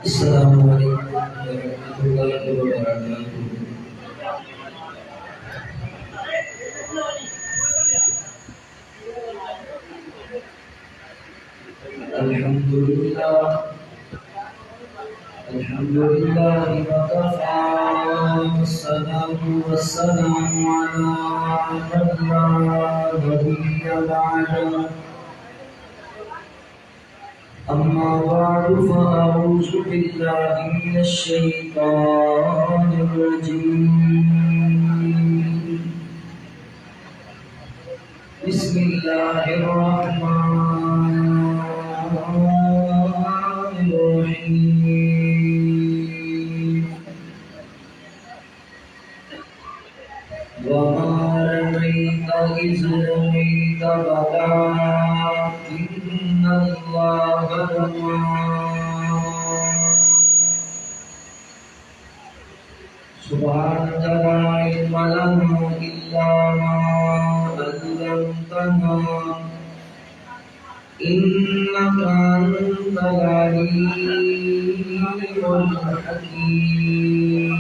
السلام علیکم ورحمۃ اللہ وبرکاتہ۔ الحمد للہ وکفى والصلاة والسلام على من لا نبي بعده أما بعد فأعوذ بالله من الشيطان الرجيم بسم الله الرحمن الرحيم وما رميت إذ رميت ولكن الله رمى سبحانك لا علم لنا إلا ما علمتنا إنك أنت العليم الحكيم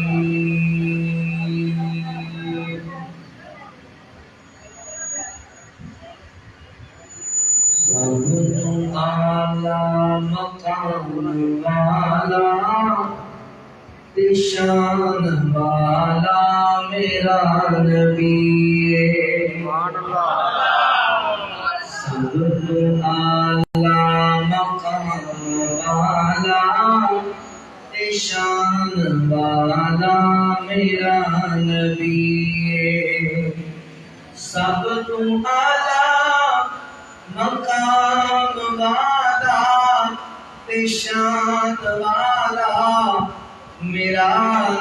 صلوا على مقام والا شان والا میرا نبی صلوا على مقام والا شان والا میرا نبی سب تو اعلیٰ مقام والا شان والا میرا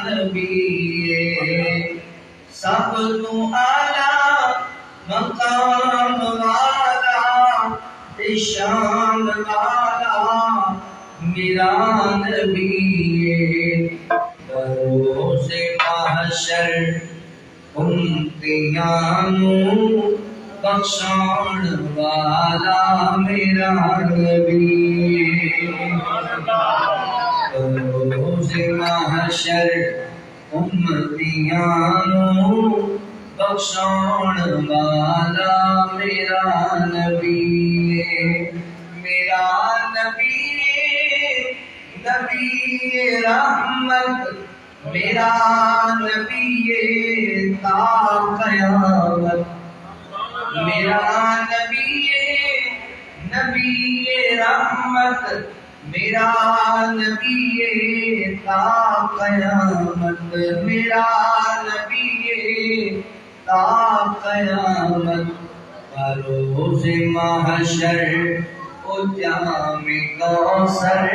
نبی سب تو اعلیٰ مقام والا شان والا میرا نبی بروز محشر امتحانوں بخشان والا میرا نبی بروز محشر امتحانوں بخشان والا میرا نبی میرا نبی نبی رحمت میرا نبی تا قیامت میرا نبی نبی رحمت میرا نبی تا قیامت میرا نبی تا قیامت بروز محشر او جام کوثر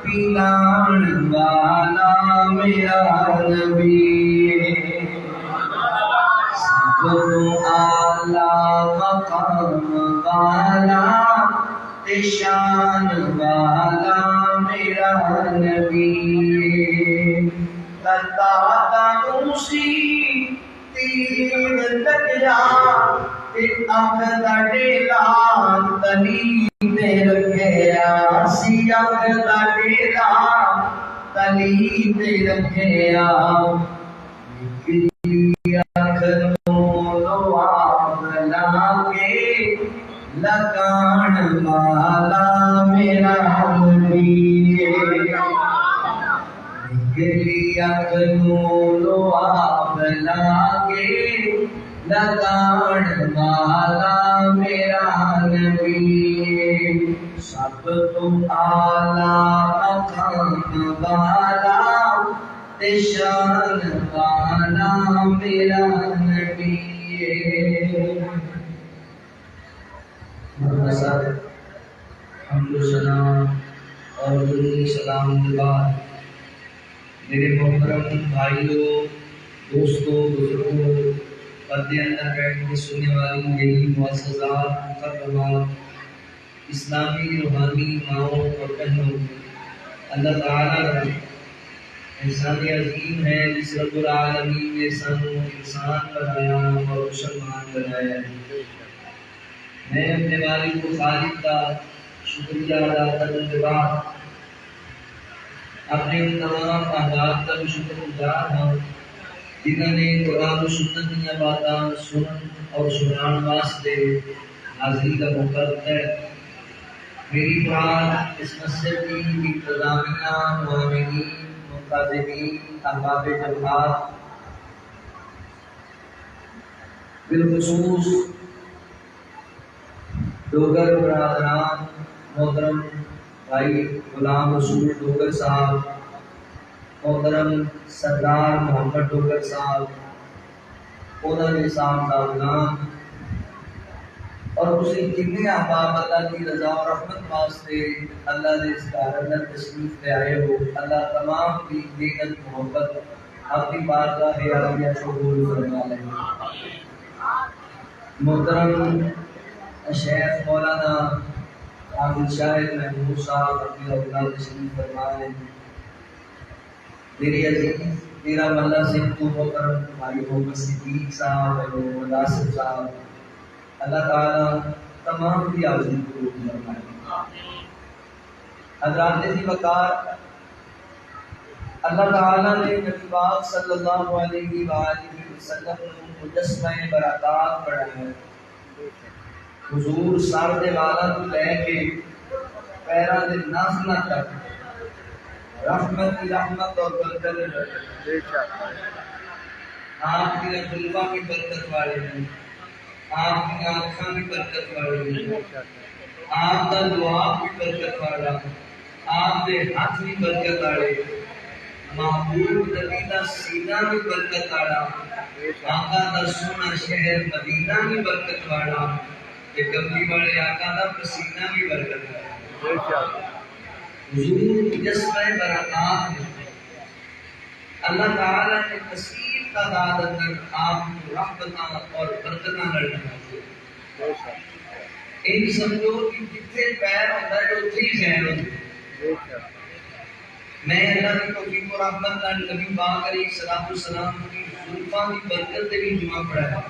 پلان والا میرا نبی سب تو اعلیٰ مقام والا شان والا میرا نبی لتا تنوسی تیر تکیا اکھ دا ڈیلا تلی تے رکھیا سی اکھ دا ڈیلا تلی تے رکھیا اکھ نو لواب لا کے لگان والا میرا نبی گلی اکھ نو لواب لا کے لگان والا میرا نبی سب تو اعلیٰ مقام والا شان والا میرا نبی حمد و ثنا اور درود سلام کے بعد میرے محترم بھائیوں، دوستوں، بزرگوں، پردے اندر بیٹھ کے سننے والی میری معززات مکرمات اسلامی روحانی ماؤں اور بہنوں، اللہ تعالیٰ نے احسان عظیم ہے جس رب العالمین نے سانو انسان بنایا اور مسلمان بنایا ہے۔ میں اپنے والد و خالق کا شکریہ ادا کرنے کے بعد اپنے ان تمام احباب کا بھی شکر گزار ہوں جنہوں نے قرآن و سنت دیا باتاں سنن اور سنان واسطے حاضری کا موقع دیتا ہے۔ میری مراد اس مسجد کی انتظامیہ، معاونین، منتظمین، احباب جماعت، بالخصوص ڈوگر برادران، محترم بھائی غلام رسول ڈوگر صاحب، محترم سردار محمد ڈوگر صاحب، انہوں نے صاحبان اور اسی جتنے احباب اللہ کی رضا اور رحمت واسطے اللہ نے اس کا اندر تشریف لے آئے ہو، اللہ تمام کی نیت محبت اپنی بارگاہ عالیہ قبول فرما لے۔ محترم شیخ مولانا عابد شاہد محمود صاحب اپنی اللہ تشریف فرما لے۔ میری عزیز میرا ملا سنگھ کو محترم بھائی محمد صدیق صاحب اور مداثر صاحب، اللہ تعالیٰ تمام کی حاضری کو فرمائے۔ حضرات عزیز وقار، اللہ تعالیٰ نے نبی پاک صلی اللہ علیہ وآلہ وسلم کو مجسمہ برکات بڑھایا ہے۔ حضور سر دے والا تو لے کے پیرا دے ناخنا تک رحمت کی رحمت اور برکت، آپ کی رجلوہ کی برکت والے ہیں، آپ کی آنکھاں کی برکت والے ہیں، آپ کا دعا کی برکت والا، آپ کے ہاتھ کی برکت والے، محبوب نبی کا سینہ کی برکت والا، آقا کا سونا شہر مدینہ کی برکت والا، کہ کملی والے آقا کا پسینہ کی برکت والا۔ حضور جسمہ برکات ہے۔ اللہ تعالیٰ نے کثیر تعداد اندر آپ کو رحمتاں اور برکتاں لڑنا ہے۔ ان سمجھو کہ جتنے پیر ہوتا ہے اتنی ہی خیر ہوتی ہے۔ میں اللہ کی توفیق و رحمت نال نبی پاک علیہ الصلوۃ والسلام کی زلفاں کی برکت سے بھی جمعہ پڑھایا۔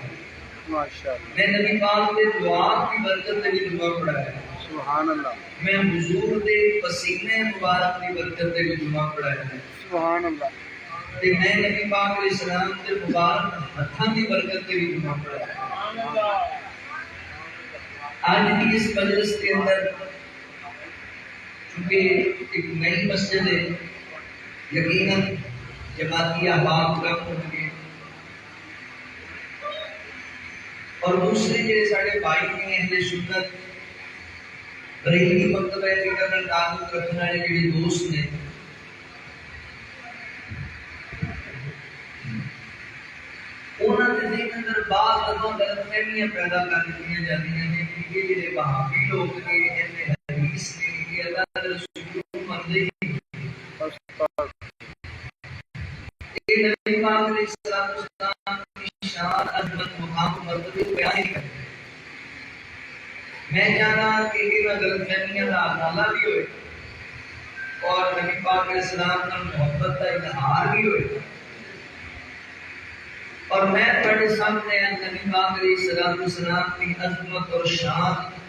میں نبی پاک کے دعا کی برکت سے بھی جمعہ پڑھایا۔ سبحان اللہ۔ میں حضور دے پسینے مبارک کی برکت سے بھی جمعہ پڑھایا۔ سبحان اللہ۔ تے میں نبی پاک علیہ السلام کے مبارک ہتھاں کی برکت سے بھی جمعہ پڑھایا۔ آج کی اس مجلس کے اندر چونکہ ایک نئی مسجد ہے، یقیناً جماعتی احباب کم ہوں گے اور دوسرے جڑے سارے بھائی نے اہل سنت بریلی مکتبہ فکر نال تعلق رکھنے والے جڑے دوست نے، انہوں نے ذہن اندر بعض غلط فہمیاں پیدا کر دیتی جاتی ہیں کہ یہ جڑے وہابی لوگ نے اہل حدیث نے یہ اللہ کے رسول کو منتے ہی یہ نبی پاک علیہ السلام کی شان عظمت مقام مرتبے کو بیان نہیں کرتے۔ میں جانا کہ یہ غلط فہمیاں کا ازالہ بھی ہوئے اور نبی پاک علیہ السلام کا محبت کا اظہار بھی ہوئے، اور میں تھوڑے سامنے نبی پاک علیہ السلام کی عظمت اور شان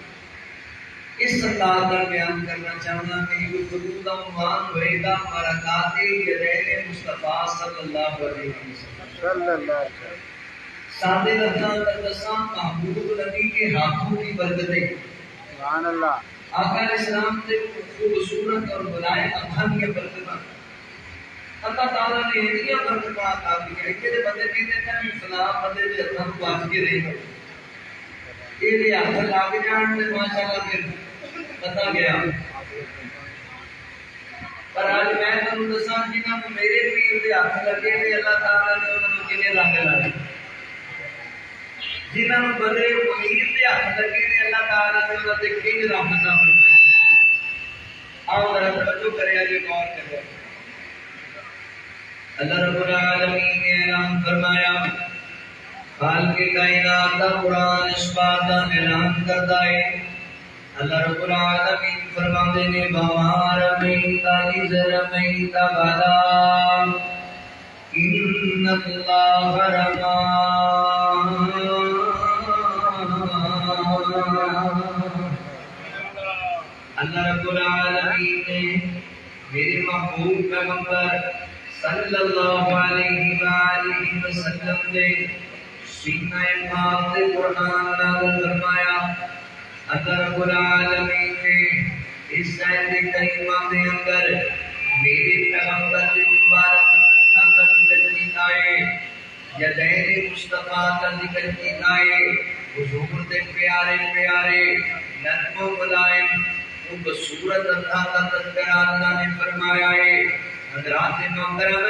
اس انداز میں بیان کرنا چاہنا۔ میری گفتگو کا عنوان ہوئے گا برکات یدین مصطفیٰ صلی اللہ علیہ وسلم۔ سادے لفظاں اندر دساں محبوب نبی کے ہاتھوں کی برکتیں، سبحان اللہ، آقا علیہ السلام سے خوبصورت اور بلائے ابہن کی برکتیں اللہ تعالیٰ نے یہ برکتیں عطا کی ہے کہ بندے کہتے ہیں کہ فلاں بندے دے ہتھاں تو بچ کے رہے گا، یہ دے ہاتھ لگ جان تے ماشاءاللہ پھر پتا گیا۔ پر آج میں تمہیں دساں جنہاں کو میرے پیر دے ہاتھ لگے تے اللہ تعالیٰ نے انہاں نوں کنے رنگ لائے، جنہاں کو بدرے منیر دے ہاتھ لگے تے اللہ تعالیٰ نے انہاں تے کنے رحمتاں فرمائے۔ آؤ ذرا توجہ کریا جی، غور کرو۔ اللہ رب العالمین نے اعلان فرمایا، خالق کائنات کا قرآن اس بات کا اعلان کرتا ہے اللہ رب العالمین فرماتے ہیں وَمَا رَمَيْتَ إِذْ رَمَيْتَ وَلَٰكِنَّ اللَّهَ رَمَىٰ۔ اللہ رب العالمین نے میرے محبوب پیغمبر صلی اللہ علیہ وآلہ وسلم نے سینہ پاک سے قرآن نازل فرمایا۔ اللہ رب العالمین نے اس آیت کریمہ کے اندر میرے پیغمبر کے مبارک کا ذکر کیتا ہے، یدین مصطفیٰ کا ذکر کیتا ہے، حضور کے پیارے پیارے نرم و ملائم خوبصورت اللہ کا تذکرہ اللہ نے فرمایا ہے۔ حضرات محترم،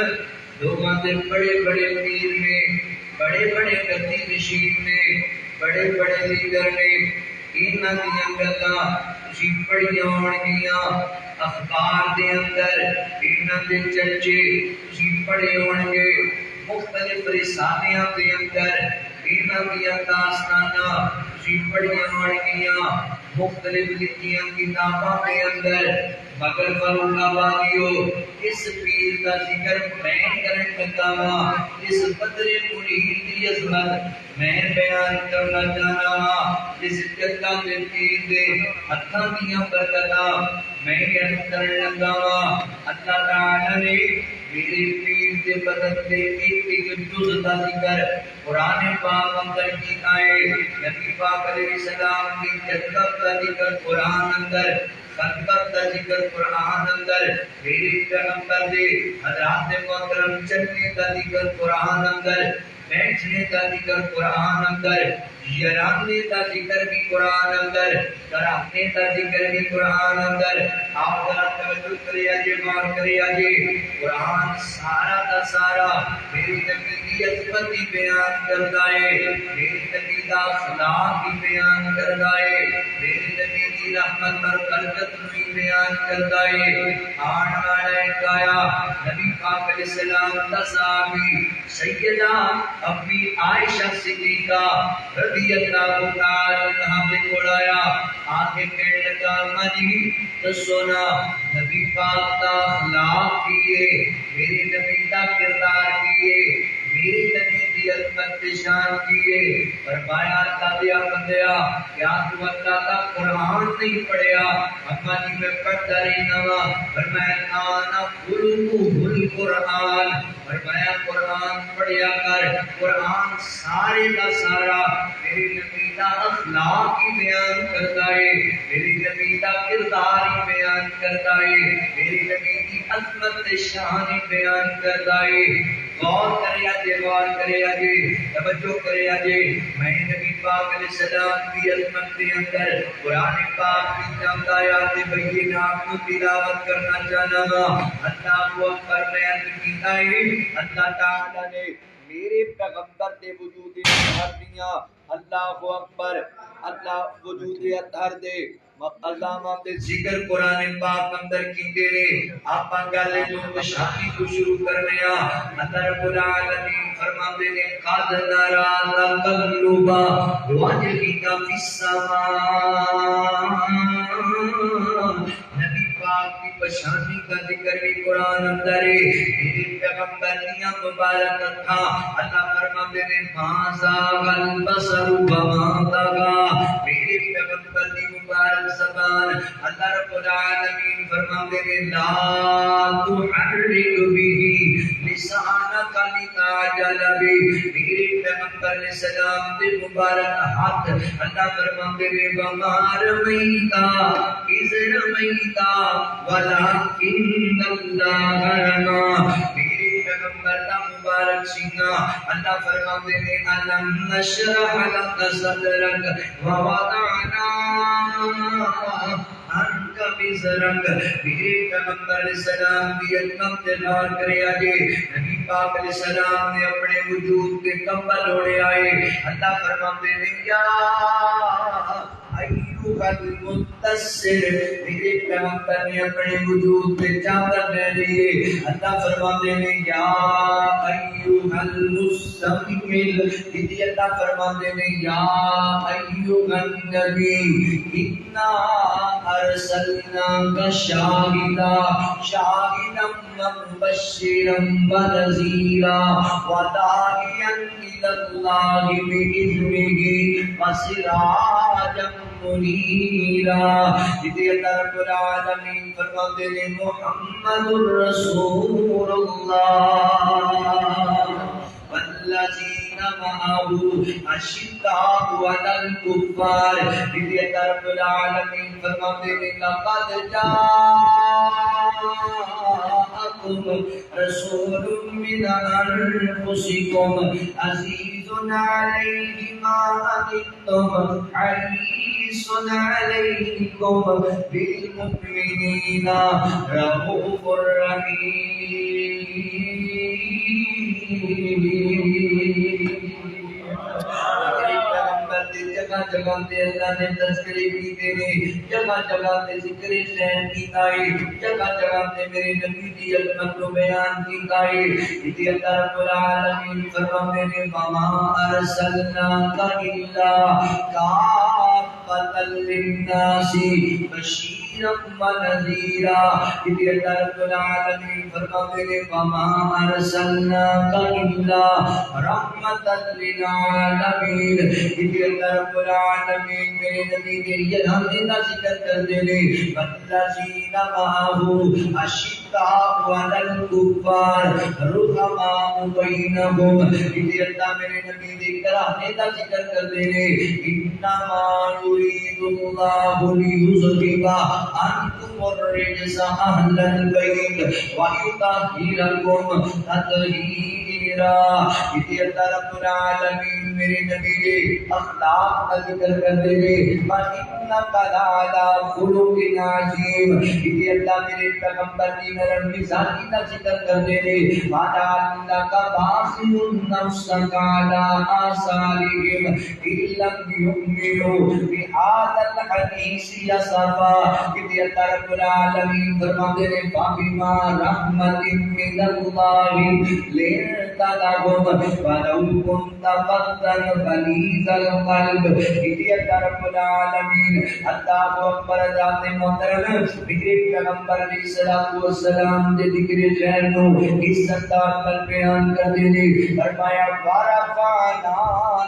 لوگوں سے بڑے بڑے پیر نے، بڑے بڑے گدی نشین نے، بڑے بڑے لیڈر نے انہاں دیاں گلاں تسی پڑھیاں ہونگیاں، اخبار دے اندر انہاں دے چرچے تسی پڑھے ہونگے، مختلف رسالیاں دے اندر انہاں دیاں داستاناں تسی پڑھیاں ہونگیاں، مختلف لکھیاں کتاباں کے اندر، مگر فاروق آبادیو اس پیر کا ذکر میں کرن لگا ہاں، اس قدر منیر دی عظمت میں بیان کرنا چاہنا ہاں، اس جگہ دے پیر دے ہتھاں دیاں برکتاں میں بیان کرن لگا ہاں۔ اللہ تعالی نے میرے پیر دے بدن دے ایک جز کا ذکر قرآن پاک اندر کیتا ہے۔ نبی پاک علیہ السلام کی جدت کا ذکر قرآن اندر، خلقت کا ذکر قرآن اندر، میرے پیغمبر دے حضرات محترم چلنے کا ذکر قرآن اندر، بیٹھنے کا ذکر قرآن اندر، یرانے کا ذکر بھی قرآن اندر، کرانے کا ذکر بھی قرآن اندر۔ آپ ذرا توجہ کرے آجے، غور کرے آجے، قرآن سارا کا سارا میری نبی کی عظمت کی بیان کرتا ہے، میری نبی کا اخلاق کی بیان کرتا ہے، میری نبی کی رحمت اور برکت کی بیان کرتا ہے۔ آن والا ایک آیا نبی پاک علیہ السلام کا صحابی سیدہ اپنی عائشہ صدیقہ رضی اللہ تعالی عنہا سے کوڑایا، آگے کہنے لگا اماں جی سونا نبی پاک کا اخلاق کیے، میرے نبی کا کردار کیے، میرے نبی کی عظمت شان کیے۔ فرمایا اللہ دیا بندیا کیا تو اللہ کا قرآن نہیں پڑھیا؟ اماں جی میں پڑھتا رہنا وا۔ فرمایا انا قلوہ القرآن، فرمایا قرآن پڑھیا کر، قرآن سارے کا سارا میرے نبی کا اخلاق ہی بیان کرتا ہے، میرے نبی کا کردار ہی بیان کرتا ہے، میرے نبی کی عظمت شان ہی بیان کرتا ہے۔ غور کرے آجے، غور کرے آجے، توجہ کرے آجے، میں نبی پاک علیہ السلام کی عظمت کے اندر قرآن پاک کی چند آیات بینات کو تلاوت کرنا چاہنا ہوں۔ اللہ کو اکبر میں عرض کیتا ہے، اللہ تعالی نے میرے پیغمبر دے وجود اطہر دیاں، اللہ کو اکبر، اللہ وجود اطہر دے علامہ دے ذکر قرآن پاک اندر کیتے نے۔ آپ گالے جو شادی کو شروع کرنے اللہ رب العالمین فرماتے نے قد نرا تقلب وجهك في السماء، نبی پاک کی پشانی کا ذکر بھی قرآن اندر ہے، میرے پیغمبر دیا مبارک تھا۔ اللہ فرماتے نے ما زاغ البصر وما طغى، میرے پیغمبر دی مبارک زبان اللہ رب العالمین فرماتے نے لا تحرک به لسانک لتعجل به، میرے پیغمبر علیہ السلام دے مبارک ہاتھ اللہ فرماتے نے وما رمیت اذ رمیت ولکن اللہ رمی، میرے پیغمبر دا مبارک سینہ اللہ فرماتے نے الم نشرح لک صدرک ووضعنا عنک وزرک، میرے پیغمبر علیہ السلام کی عظمت سے غور کرے آجے، نبی پاک علیہ السلام نے اپنے وجود کے کمبل اوڑے آئے، اللہ فرماتے نے یا ایوہ المدثر متصر میرے پیغمبر نے اپنے وجود پہ چادر لے لیے اللہ فرماتے ہیں یا ایھا المزمل کہ اللہ فرماتے ہیں یا ایھا النبی انا ارسلناک شاہدا شاہدا مبشرا ونذیرا وداعیا الی اللہ بإذنہ وسراجا منیرا یہ اللہ رب العالمین فرماتے ہیں محمد رسول اللہ والذین معه اشداء علی الکفار یہ اللہ رب العالمین فرماتے ہیں لقد جاءکم رسول من انفسکم عزیز علیہ ما عنتم حریص علیکم بالمؤمنین رؤوف رحیم جگہ جگہ تے اللہ نے تذکرے کیتے نے جگہ جگہ تے ذکر حسین کیتا ہے جگہ جگہ تے میرے نبی دی عظمت کو بیان کیتا ہے اسی اللہ رب العالمین فرماتے ہیں وما ارسلناک الا کافۃ للناس بشیرا ونذیرا اسی اللہ رب العالمین فرماتے ہیں وما ارسلناک الا رحمۃ للعالمین اسی اللہ رب العالمین میرے نبی کے یہ کا ذکر کر دے لے والذین معه اشداء علی الکفار رحماء بینہم اسی اللہ میرے نبی کے کراہنے کا ذکر کر دے لے انما یرید اللہ لیذھب عنکم الرجس اہل البیت ویطہرکم تطہیرا اسی اللہ رب العالمین میرے نبی کے اخلاق کا ذکر کر دے لے وَإِنَّكَ لَعَلَىٰ خُلُقٍ عَظِيمٍ اسی اللہ میرے پیغمبر کی نرم مزاجی کا ذکر کر دے لے وَلَعَلَّكَ بَاخِعٌ نَفْسَكَ عَلَىٰ آثَارِهِمْ إِن لَّمْ يُؤْمِنُوا بِهَٰذَا الْحَدِيثِ أَسَفًا اسی اللہ رب العالمین فرماتے ہیں فَبِمَا رَحْمَةٍ مِّنَ اللَّهِ لِنتَ لَهُمْ وَلَوْ كُنتَ فَظًّا غَلِيظَ القلب اسی اللہ رب العالمین اللہ اکبر ذات محترم میرے پیغمبر علیہ الصلوۃ والسلام دے ذکر خیر نو عزت دار بیان کر دے فرمایا ورفعنا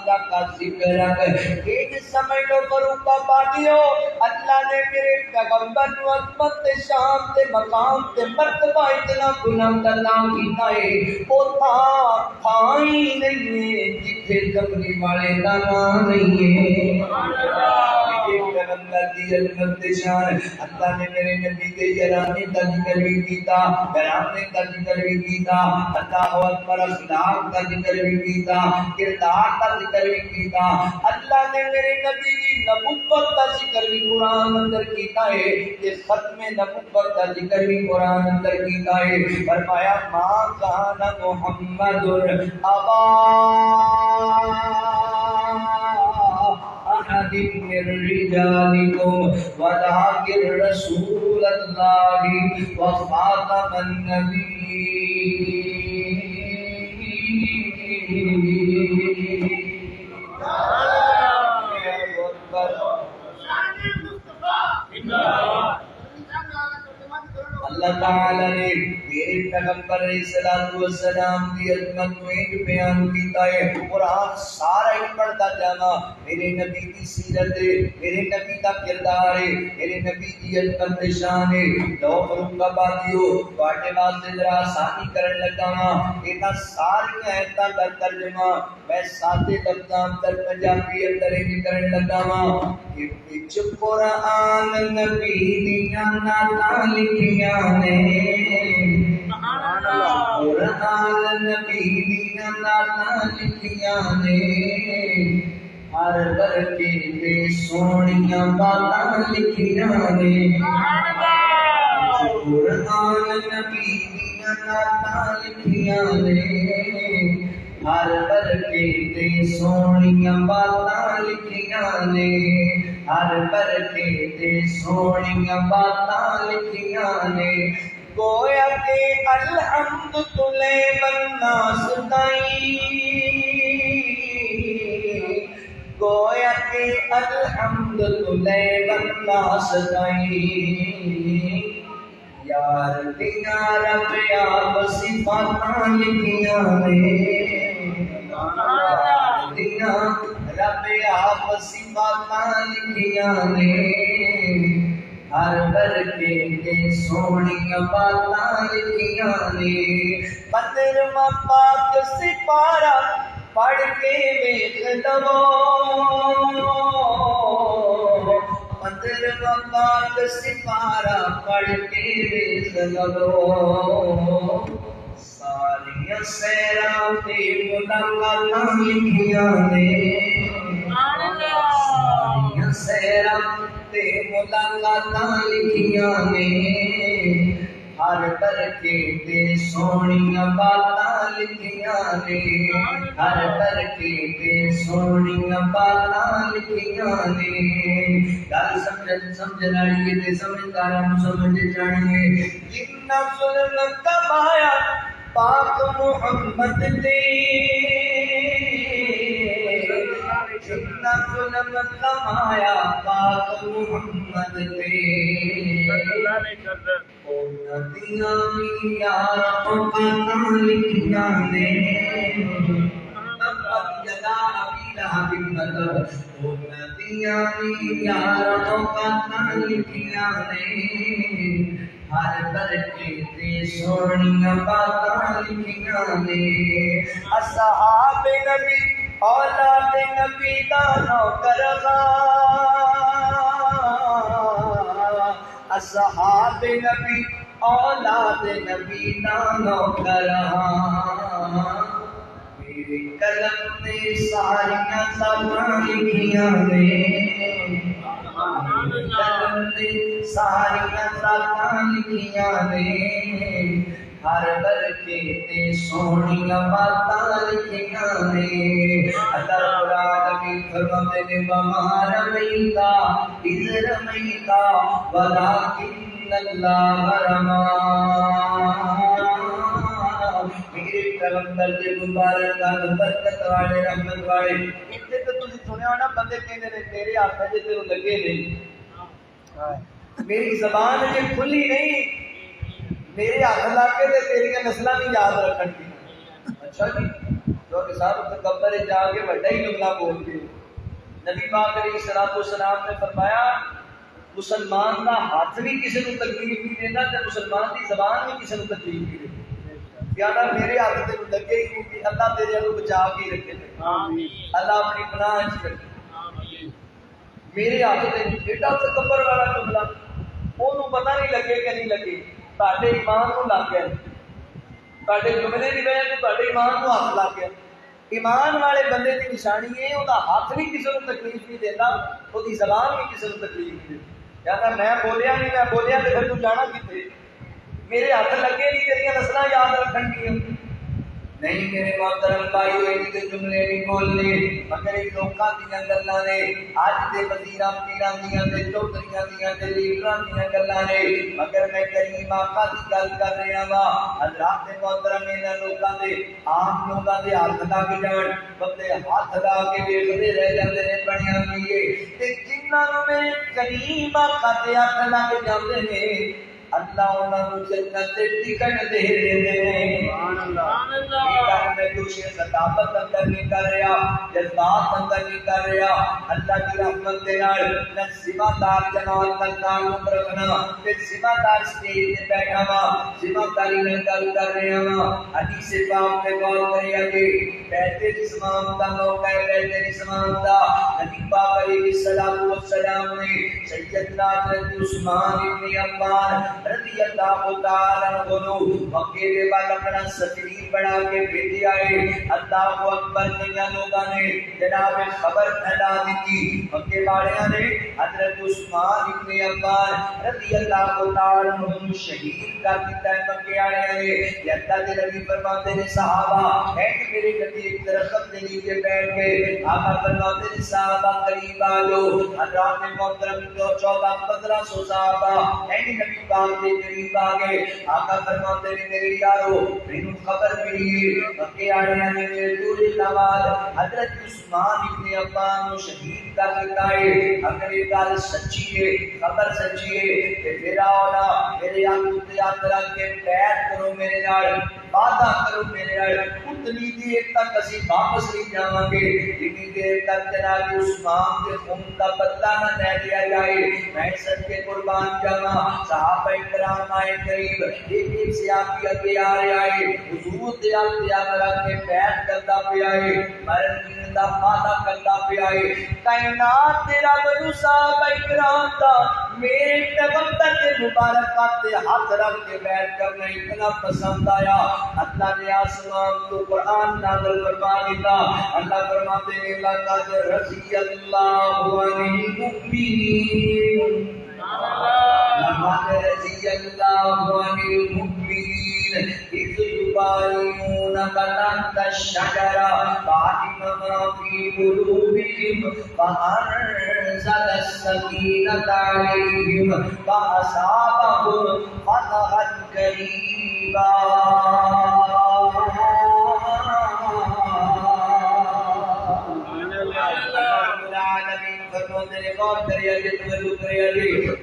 لک ذکرک ایک سمجھ لو فروق آبادیو اللہ نے میرے پیغمبر نو عظمت شان تے مقام تے مرتبہ اتنا بلند عطا کیتا ہے او تھا ہی نہیں ہے جتھے کملی والے دا نام نہیں ہے پیغمبر دی عظمت شان اللہ نے میرے نبی کے یارانہ کا ذکر بھی کیتا گرانے کا ذکر بھی کیتا اللہ اکبر اخلاق کا ذکر بھی کیتا کردار کا ذکر بھی کیتا اللہ نے میرے نبی کی نبوت کا ذکر بھی قرآن اندر کیتا ہے یہ ختم نبوت کا ذکر بھی قرآن اندر کیتا ہے فرمایا ما کان محمد ابا احد من رجالکم ولکن رسول اللہ وخاتم النبیین اللہ تعالی نے میرے پیغمبر علیہ الصلوۃ والسلام کی عظمت کو ایک بیان کیتا ہے قرآن سارا ہی پڑھتا جانا میرے نبی کی سیرت ہے میرے نبی کا کردار ہے میرے نبی کی عظمت شان ہے لو فروق آبادیو باٹے واسطے ذرا آسانی کرن لگا انہاں ساری آیتاں دا ترجمہ میں سادے لفظاں اندر پنجابی اندر کرن لگا کہ وچ قرآن نبی دیاں نعتاں لکھیاں نے قرآن نبی دیاں نعتاں لکھیاں نے ہر برکے تے سونیاں باتاں لکھیاں نے قرآن نبی دیاں نعتاں لکھیاں نے ہر برکے تے سونیاں باتاں لکھیاں نے ہر برکے تے سونیاں باتاں لکھیاں نے گویا کہ الحمد تلے بننا ستائی گویا کہ الحمد تلے بننا ستائی یار دیاں رب آپ صفاتاں لکھیاں نے یار دیاں رب آپ صفاتاں لکھیاں نے ہر برکے تے سونیاں باتاں لکھیاں نے 15واں پاک سپارہ پڑھ کے ویکھ لو 15واں پاک سپارہ پڑھ کے ویکھ لو ساریاں سیراں تے ملاقاتاں لکھیاں نے ساریاں سیراں تے ملاقاتاں لکھیاں نے ہر برکے تے سونیاں باتاں لکھیاں نے ہر برکے تے سونیاں باتاں لکھیاں نے گل سمجھن والی تے سمجھداراں نوں سمجھ جانی ہے جتنا ظلم کمایا پاک محمد تے جتنا ظلم کمایا پاک محمد تے اونا دیاں یاراں باتاں لکھیاں نے تبت یدا ابی لہب مطلب اونا دیاں یاراں باتاں لکھیاں نے ہر برکے تے سونیاں باتاں لکھیاں نے اصحاب نبی اولاد نبی دا نوکر اصحاب نبی اولاد نبی دا نوکر میرے قلم نے ساریاں ذاتاں لکھیاں نے قلم نے ساریاں ذاتاں لکھیاں نے ہر برکے تے سونیاں باتاں لکھیاں نے اللہ العالمین فرماتے نے وما رمیتا اذ رمیتا ولکن اللہ رما میرے کلندر دے مبارک گل برکت والے رحمت والے اتنے تو تسی سنیا ہونا بندے کہندے نے تیرے ہاتھ وچ تے لگے نہیں میری زبان یہ کھلی نہیں میرے ہاتھ لا کے تے تیریاں نسلاں بھی یاد رکھن گی اچھا جی جو کہ صاحب تکبر جا کے بڑا ہی جملہ بول گئے نبی پاک علیہ الصلوۃ والسلام نے فرمایا مسلمان دا ہاتھ بھی کسی کو تکلیف نہیں دینا تے مسلمان دی زبان بھی کسی کو تکلیف نہیں دیتی پیارا میرے ہاتھ تے لگے ہی نہیں اللہ تیرے کو بچا کے رکھے آمین اللہ اپنی پناہ وچ رکھے آمین میرے ہاتھ تے ایڈا تکبر والا جملہ اونوں پتہ نہیں لگے کہ نہیں لگے تہاڈے ایمان نوں لگ گیا تہاڈے جملے دی وجہ تو تہاڈے ایمان نوں ہاتھ لگ گیا ایمان والے بندے دی نشانی ہے اوندا ہاتھ بھی کسی کو تکلیف نہیں دیندا اودی زبان بھی کسی کو تکلیف نہیں دیندی یا میں بولیا نہیں میں بولیا تے پھر تو جانا کتے میرے ہاتھ لگے نہیں تیریاں نسلاں یاد رکھن گیاں نہیں میرے محترم بھائی ہوئے تے جملے نہیں بولنے مگر یہ لوکاں دیاں گلاں نے اج دے وزیراں پیراں دیاں تے چوکریاں دیاں تے لیڈراں دیاں گلاں نے مگر میں کریم آقا دی گل کر رہا وا حضرات محترم انہاں لوکاں دے عام لوکاں دے ہاتھ لگ جان بندے ہاتھ لا کے ویکھدے رہ جاندے نے بنیا ہوئی تے جنہاں نوں میرے کریم آقا دے ہاتھ لگ جاندے نے اللہ انہاں نوں جنت دے ٹکٹ دے دیندے نے سبحان اللہ میں دوسرے خطابت اندر نہیں کر رہا جذبات اندر نہیں کر رہا اللہ کی رحمت دے نال میں ذمہ دار جناب کا تعلق رکھنا تے ذمہ دار سٹیج تے بیٹھا وا ذمہ داری نال گل کر رہا وا حدیث پاک تے غور کریا کہ بیٹھے جسمان دا موقع ہے بیٹھے جسمان دا نبی پاک علیہ الصلوۃ والسلام نے سیدنا حضرت عثمان ابن عفان رضی اللہ تعالی عنہ مکے دے بعد اپنا سفیر بنا کے بھیجے آئے اللہ اکبر دنیا لوگوں نے جناب خبر پھیلا دی مکے والوں نے حضرت عثمان ابن عفان رضی اللہ تعالی عنہ شہید کر دیتا ہے مکے والوں نے اللہ کے نبی فرماتے ہیں صحابہ ہے کہ میرے نبی ایک درخت کے نیچے بیٹھ گئے. آقا فرماتے ہیں صحابہ قریب آ لو. حضرات محترم 1400-1500 صحابہ اے نبی پاک کے قریب آ گئے. آقا فرماتے ہیں میرے یارو مینوں خبر ملی ہے کہ آڑیاں نے میرے دورے نواز حضرت عثمان ابن عفان کو شہید کر دیتا ہے. اگر یہ گل سچی ہے خبر سچی ہے کہ پھر آؤ نا میرے ہاتھ رکھ کے بیعت کرو میرے نال وعدہ کرو میرے نال اتنی دیر تک اسی واپس نہیں جاواں گے جتنی دیر تک جناب عثمان کے خون کا بدلہ نہ لے لیا جائے. میں سب کے قربان جاواں. صحابہ کرام آئے قریب ایک ایک سے آپ کی اگے آ رہے آئے حضور دے یاد رکھ کے بیعت کرتا پیا ہے مرن دا وعدہ کرتا پیا ہے. کائنات تیرا بنو صحابہ کرام دا میرے پیغمبر کے مبارک تے ہاتھ رکھ کے بیعت کرنا اتنا پسند آیا. اللہ نے آسمان تو قرآن نازل فرما دیتا. اللہ فرماتے ہیں لقد رضی اللہ عن المؤمنین لقد رضی اللہ عن المؤمنین اذ یبایعونک تحت الشجرۃ فعلم ما فی قلوبہم فانزل السکینۃ علیہم فاصابہم فتحا قریبا.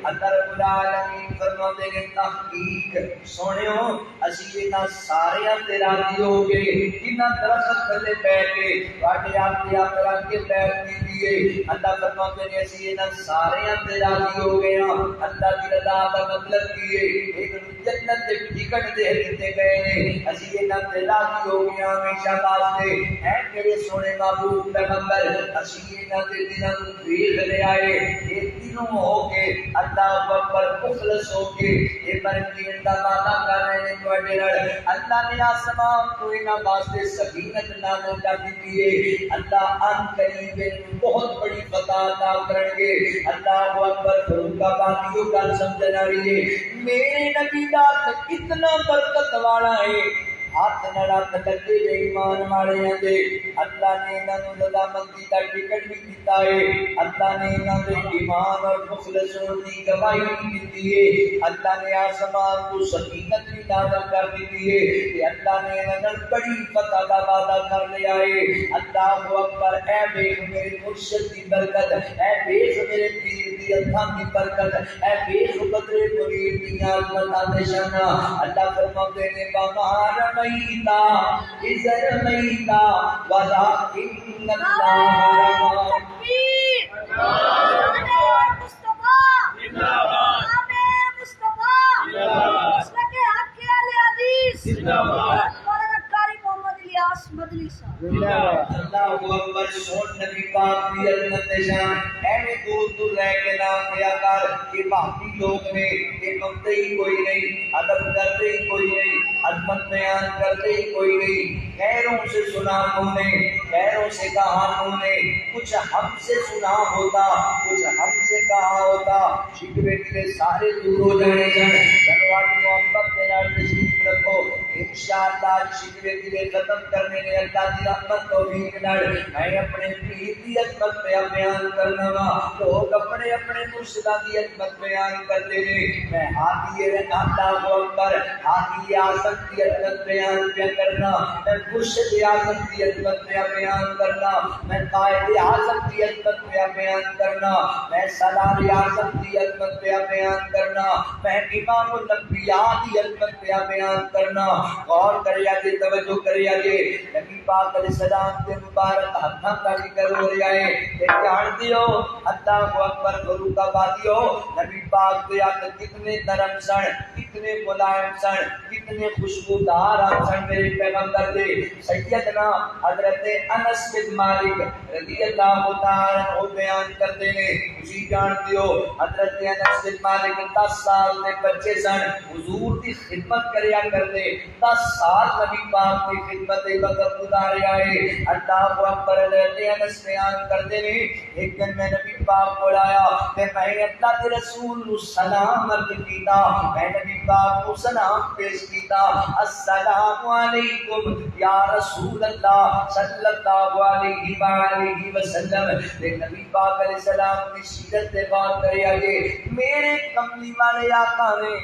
اللہ رب العالمین فرماتے ہیں تحقیق سونیو اسی انہاں سارے تے راضی ہو گئے انہاں درخت تھلے بیٹھ کے واٹے آپ رکھ کے بیٹھ دیے. اللہ فرماتے ہیں اسی انہاں سارے تے راضی ہو گئے. اللہ کی رضا کا مطلب یہ ایک جنت دے ٹکٹ دے دیتے گئے نے اسی انہاں تے راضی ہو گئے ہمیشہ واسطے. اے میرے سونے محبوب پیغمبر اسی انہاں تے دنوں نوں دیکھ لے آئے یہ تینوں ہو کے اللہ اکبر مخلص ہو کے یہ برکین دا وعدہ کر رہے ہیں تواڈے نال. اللہ نے آسمان تو انہاں واسطے سکینت نازل کر دی ہے. اللہ ان قریب بہت بڑی فتح عطا کرن گے. اللہ اکبر فروخ آبادی گل سمجھن والی ہے. میرے نبی دا اتنا برکت والا ہے ہاتھ نڑا تکتے دے ایمان والے ہیں دے. اللہ نے انہاں نوں رضامندی دا ٹکٹ بھی دیتا ہے. اللہ نے انہاں دے ایمان اور مخلص ہونے کی گواہی بھی دیتی ہے. اللہ نے آسمان کو سکینت بھی نازل کر دی ہے کہ اللہ نے انہاں نال بڑی فتح دا وعدہ کر لیا ہے. اللہ اکبر. اے دیکھ میرے مرشد دی برکت اے دیکھ میرے پیر دی اتھاں دی برکت اے دیکھ قدرے مرید دی عظمت نشان. اللہ فرماتے ہیں بامار میتا ازر میتا ولکن اللہ تکبیر مصطفی مصطفی مسلک حق علی حدیث کاری محمد الیاس مدنی صاحب. اللہ اکبر. سن نبی پاک دی عظمت نشان. ایویں دور دور رہ کے نام لیا کر کہ باقی لوگ نے کہ منتے ہی کوئی نہیں ادب کرتے ہی کوئی نہیں عظمت بیان کرتے ہی کوئی نہیں. غیروں سے سنا انہوں نے غیروں سے کہا انہوں نے کچھ ہم سے سنا ہوتا کچھ ہم سے کہا ہوتا شکوے دلے سارے دور ہو جانے جائیں. دنواٹ محبت کے نال تشریف رکھو انشاءاللہ شکوے دلے ختم کرنے نے اللہ کی رحمت توفیق نال میں اپنے پیر دی عظمت پہ بیان کرنا وا. لوگ اپنے اپنے مرشداں دی عظمت بیان کرتے نے. میں ہادی اللہ اکبر ہادی اعظم کی عظمت بیان کیا کرنا. میں مرشد اعظم کی عظمت بیان کرنا. میں قائد اعظم کی عظمت بیان کرنا. میں سالار اعظم کی عظمت بیان کرنا. میں امام الانبیاء کی عظمت بیان کرنا. غور کریا جے توجہ کریا جے نبی پاک علیہ السلام کے مبارک ہاتھاں کا ذکر ہو رہا ہے کہ جان دیو اللہ اکبر. فروخ آبادی ہو نبی پاک کے ہاتھ کتنے نرم سن کتنے ملائم سن کتنے خوشبودار سن میرے پیغمبر دے. سیدنا حضرت انس بن مالک رضی اللہ تعالی عنہ بیان کرتے ہیں اسی جان دیو حضرت انس بن مالک 10 سال دے بچے سن حضور دی خدمت کریا کر دے 10 سال نبی پاک کی خدمت وقت گزارے آئے اللہ اکبر انس بیان کرتے نے ایک دن میں نبی پاک کو آیا کہ میں نے اللہ کے رسول کو سلام عرض کیتا میں نبی پاک کو سلام پیش کیتا السلام علیکم یا رسول اللہ صلی اللہ علیہ وآلہ وسلم تے نبی پاک علیہ السلام کی سیرت سے بات کرے آگے میرے کملی والے آقا نے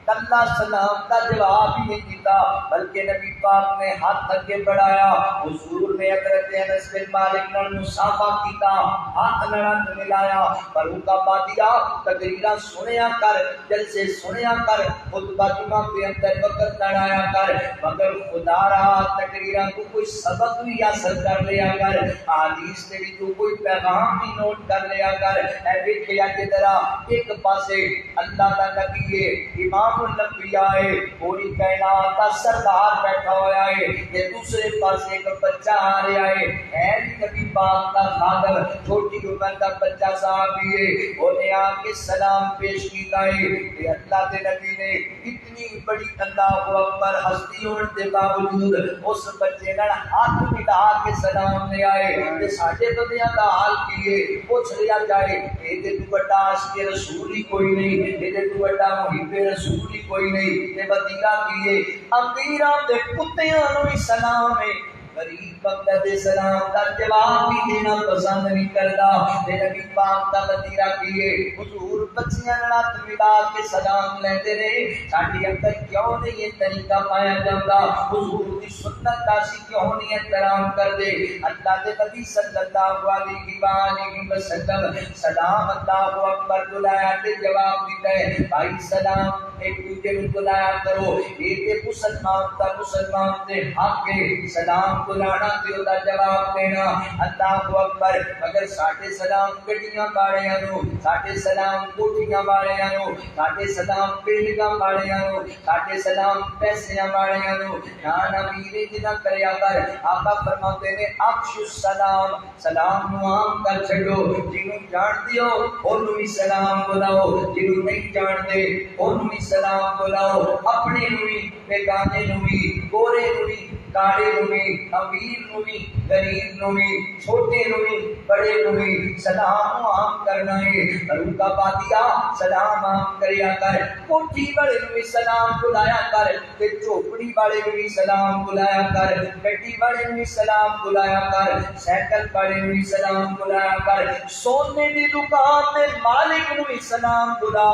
اللہ سلام کا جواب ہی نہیں دیتا بلکہ نبی پاک نے ہاتھ اگے بڑھایا حضور نے حضرت انس بن مالک نال مصافحہ کیتا ہاتھ نال ملایا پر ان کا بادیا تقریرا سنیا کر جلسے سنیا کر خطبہ جمعہ کے اندر وقت لڑایا کر مگر خدا رہا تقریرا تو کوئی سبق بھی حاصل کر لیا کر حدیث سے بھی تو کوئی پیغام بھی نوٹ کر لیا کر اے دیکھیا کہ ذرا ایک پاسے اللہ کا نبی ہے امام الانبیاء ہے پوری کائنات کا سردار بیٹھا ہوا ہے یہ دوسرے پاس ایک بچہ آ رہا ہے نبی پاک کا خادم چھوٹی عمر کا بچہ صحابی ہے انہیں آ کے سلام پیش کیتا ہے کہ اللہ کے نبی نے اتنی بڑی اللہ اکبر ہستی ہونے کے باوجود اس بچے نال ہاتھ ملا کے سلام لے آئے کہ ساڈے بندیاں دا حال کیے پوچھ لیا جائے اے تے تو بڑا عاشق رسول ہی کوئی نہیں اے تے تو بڑا محب رسول ہی کوئی نہیں تے وطیرہ کیے امیراں دے کتیاں نو بھی سلام ہے غریب بندے دے سلام دا جواب بھی دینا پسند نہیں کرتا تے نبی پاک دا وطیرہ کیے حضور بچیاں نال ہاتھ ملا کے سلام لیندے رہے ساڈے اندر کیوں نہیں یہ طریقہ پایا جاتا حضور دی سنت دا سی کیوں نہیں احترام کر دے اللہ دے نبی صلی اللہ علیہ وآلہ وسلم سلام اللہ اکبر بلایا تے جواب دیتا ہے بھائی سلام ایک دوسرے کو بلایا کرو یہ تے مسلمان تے حق ہے سلام بلانا تے دا جواب دینا اللہ اکبر مگر ساڈے سلام گڈیاں والیاں نو ساڈے سلام کوٹھیاں والیاں نو ساڈے سلام بلڈنگاں والیاں نو ساڈے سلام پیسیاں والیاں نو نہ ویرے جنہ کریا کر آقا فرماتے نے افشوا السلام سلام نو عام کر چھڈو جنوں جانتے ہو اونوں بھی سلام بلاؤ جنوں نہیں جانتے اونوں بھی سلام بلاؤ اپنے نو بھی بیگانے نو بھی گورے نو بھی کاڑے نو بھی امیر نو بھی غریب نو بھی چھوٹے نو بھی بڑے نو بھی سلام عام کرنا ہے اور ان کا بادیا سلام عام کریا کر کوٹھی والے نو بھی سلام بلایا کر تے چوپڑی والے نو بھی سلام بلایا کر گڈی والے نو بھی سلام بلایا کر سائیکل والے نو بھی سلام بلایا کر سونے دی دکان تے مالک نو بھی سلام بلا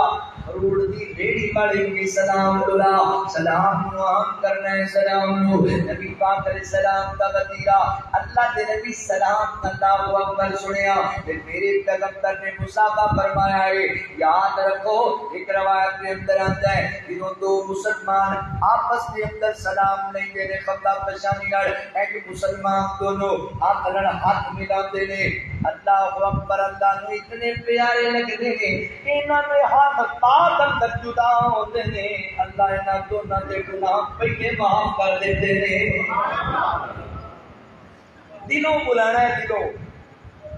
روڑ دی ریڑی والے نو بھی سلام بلا سلام عام کرنا ہے سلام نو نبی پاک علیہ السلام کا وطیرہ اللہ دے نبی سلام اللہ اکبر سنیا پھر میرے پیغمبر نے مصافحہ فرمایا ہے یاد رکھو ایک روایت کے اندر آتا ہے جنہوں دو مسلمان آپس کے اندر سلام نہیں دینے قبلہ پشانی لڑ ایک مسلمان دونوں ہاتھ لڑ ہاتھ ملا دینے اللہ اکبر اللہ نے اتنے پیارے لگ دینے انہوں نے ہاتھ پاک اندر جدا ہوتے ہیں اللہ انہوں دونوں دے گناہ پہلے معاف کر دیتے ہیں دلوں بلانا ہے دلوں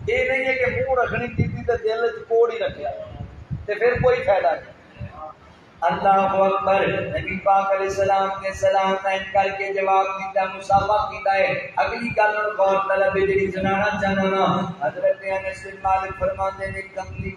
یہ نہیں ہے کہ منہ رکھنی تھی تو دل کوڑ ہی رکھیا تے پھر کوئی فائدہ نہیں اللہ اکبر نبی پاک علیہ السلام نے سلام تعین کر کے جواب دیتا مصافحہ کیتا ہے اگلی گل غور طلب جڑی سنانا چاہنا حضرت انس بن مالک فرماتے ہیں کملی